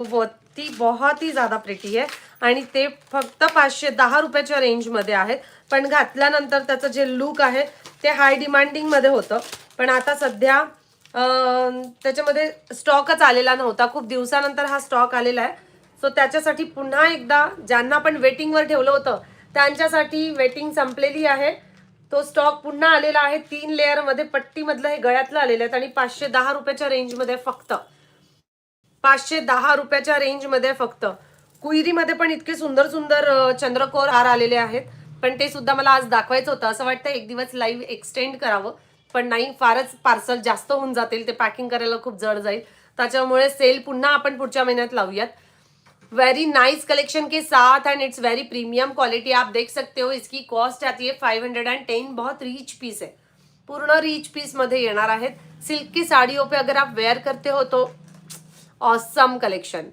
बहुत ही ज़्यादा प्रिटी आहे आणि ते फक्त 510 रुपयाच्या रेंजमध्ये आहेत. पण घातल्यानंतर त्याचं जे लुक आहे ते हाय डिमांडिंगमध्ये होतं. पण आता सध्या त्याच्यामध्ये स्टॉकच आलेला नव्हता. खूप दिवसानंतर हा स्टॉक आलेला आहे. सो त्याच्यासाठी पुन्हा एकदा ज्यांना पण वेटिंगवर ठेवलं होतं त्यांच्यासाठी वेटिंग संपलेली आहे. तो स्टॉक पुन्हा आलेला आहे. 3 लेअरमध्ये पट्टीमधलं हे गळ्यातलं आलेलं आहे आणि 510 रुपयाच्या रेंजमध्ये फक्त 510 रुपयाच्या रेंजमध्ये फक्त. कुईरीमध्ये पण इतके सुंदर सुंदर चंद्रकोर हार आलेले आहेत. पण ते सुद्धा मला आज दाखवायचं होतं. असं वाटतं एक दिवस लाईव्ह एक्सटेंड करावं, पण नाही, फारच पार्सल जास्त होऊन जातील, ते पॅकिंग करायला खूप जड जाईल. त्याच्यामुळे सेल पुन्हा आपण पुढच्या महिन्यात लावूयात. वेरी नाइस कलेक्शन के साथ end it's very premium quality. आप देख सकते हो इसकी कॉस्ट आती है 510. बहुत रिच पीस है, पूर्ण रिच पीस मध्ये येणार आहेत. सिल्क की साड़ियों पे अगर आप वेयर करते हो तो ऑसम कलेक्शन.